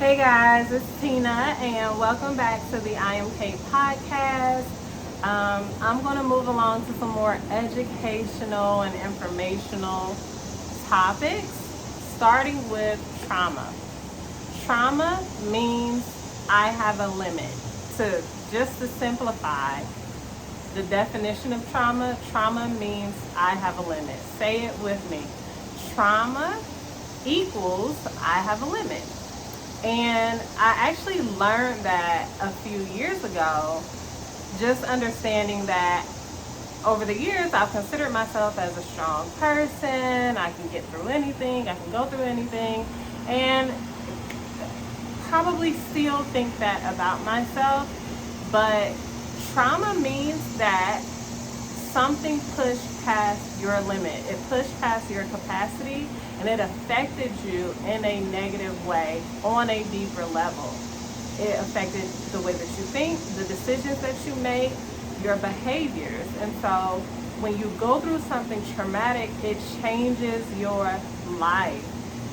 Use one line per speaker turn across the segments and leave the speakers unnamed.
Hey guys, it's Tina, and welcome back to the IMK podcast. I'm going to move along to some more educational and informational topics, starting with trauma. Trauma means I have a limit. To simplify the definition of trauma, trauma means I have a limit. Say it with me. Trauma equals I have a limit. And I actually learned that a few years ago, just understanding that over the years I've considered myself as a strong person. I can get through anything, I can go through anything, and probably still think that about myself. But trauma means that something pushed past your limit, it pushed past your capacity, and it affected you in a negative way on a deeper level. It affected the way that you think, the decisions that you make, your behaviors. And so when you go through something traumatic, it changes your life.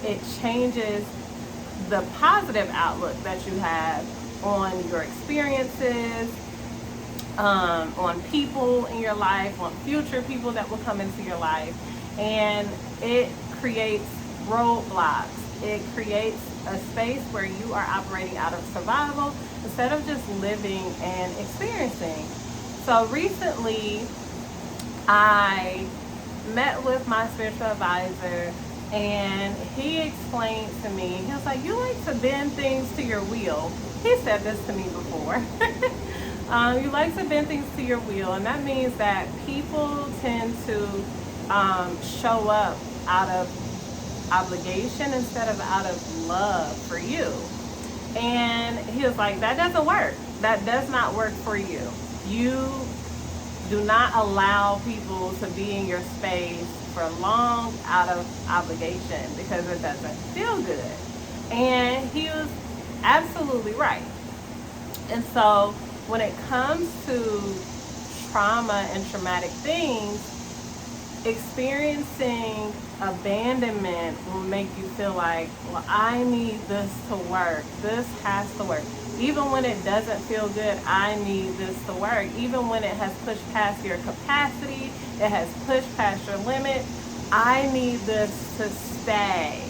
It changes the positive outlook that you have on your experiences, on people in your life, on future people that will come into your life. And it creates roadblocks. It creates a space where you are operating out of survival instead of just living and experiencing. So recently, I met with my spiritual advisor, and he explained to me, he was like, you like to bend things to your wheel. He said this to me before. You like to bend things to your wheel, and that means that people tend to show up out of obligation instead of out of love for you. And he was like, that doesn't work. That does not work for you. You do not allow people to be in your space for long out of obligation because it doesn't feel good. And he was absolutely right. And so when it comes to trauma and traumatic things, experiencing abandonment will make you feel like, well, I need this to work. This has to work. Even when it doesn't feel good, I need this to work. Even when it has pushed past your capacity, it has pushed past your limit, I need this to stay.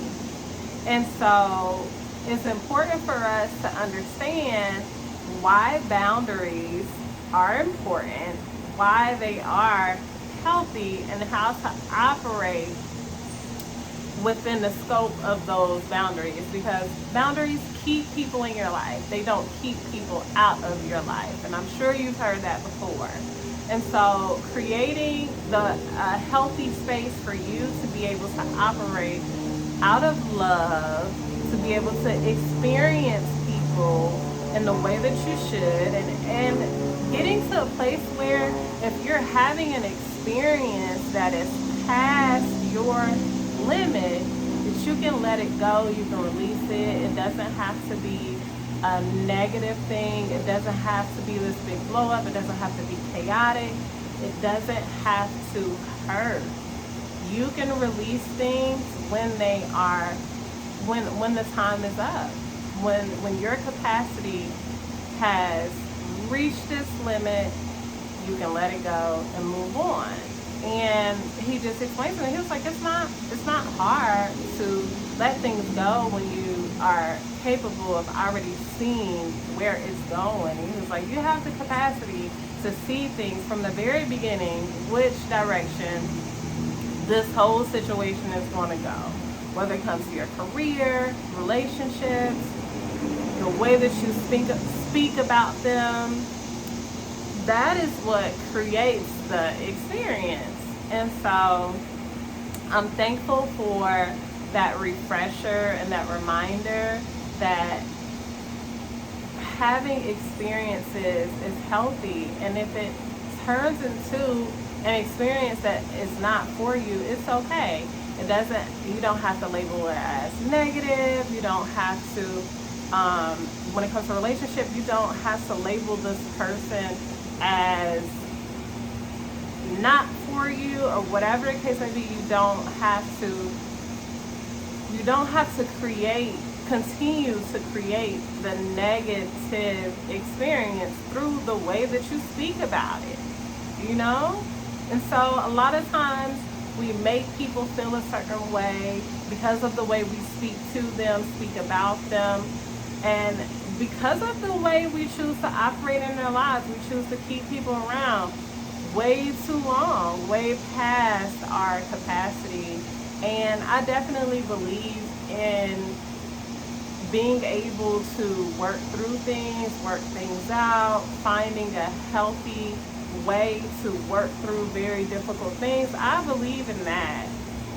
And so it's important for us to understand why boundaries are important, why they are healthy, and how to operate within the scope of those boundaries, because boundaries keep people in your life. They don't keep people out of your life. And I'm sure you've heard that before. And so creating the healthy space for you to be able to operate out of love, to be able to experience people in the way that you should, and getting to a place where if you're having an experience that is past your limit, that you can let it go, you can release it. It doesn't have to be a negative thing. It doesn't have to be this big blow up. It doesn't have to be chaotic. It doesn't have to hurt. You can release things when they are, when the time is up. When your capacity has reached its limit, you can let it go and move on. And he just explained to me, he was like, it's not hard to let things go when you are capable of already seeing where it's going. He was like, you have the capacity to see things from the very beginning, which direction this whole situation is going to go. Whether it comes to your career, relationships, the way that you speak about them, that is what creates the experience. And so I'm thankful for that refresher and that reminder that having experiences is healthy. And if it turns into an experience that is not for you, it's okay. You don't have to label it as negative. You don't have to, when it comes to relationship, you don't have to label this person as not for you, or whatever the case may be. You don't have to create continue to create the negative experience through the way that you speak about it, you know? And so a lot of times we make people feel a certain way because of the way we speak to them, speak about them, and because of the way we choose to operate in their lives. We choose to keep people around way too long, way past our capacity. And I definitely believe in being able to work through things, work things out, finding a healthy way to work through very difficult things. I believe in that.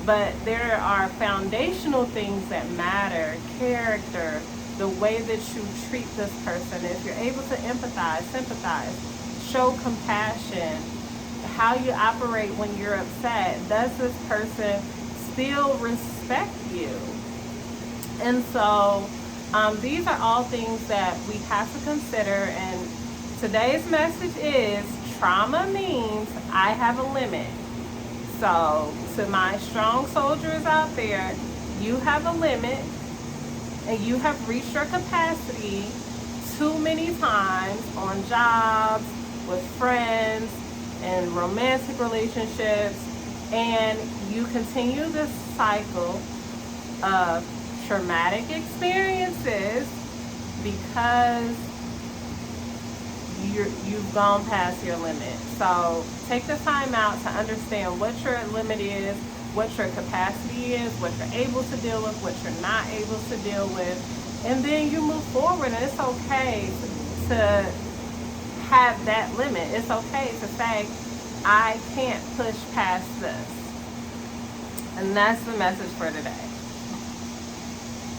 But there are foundational things that matter: character, the way that you treat this person, if you're able to empathize, sympathize, show compassion, how you operate when you're upset. Does this person still respect you? And so these are all things that we have to consider. And today's message is trauma means I have a limit. So to my strong soldiers out there, you have a limit and you have reached your capacity too many times on jobs, with friends, and romantic relationships, and you continue this cycle of traumatic experiences because you've gone past your limit. So take the time out to understand what your limit is, what your capacity is, what you're able to deal with, what you're not able to deal with, and then you move forward. And it's okay to have that limit. It's okay to say, I can't push past this. And that's the message for today.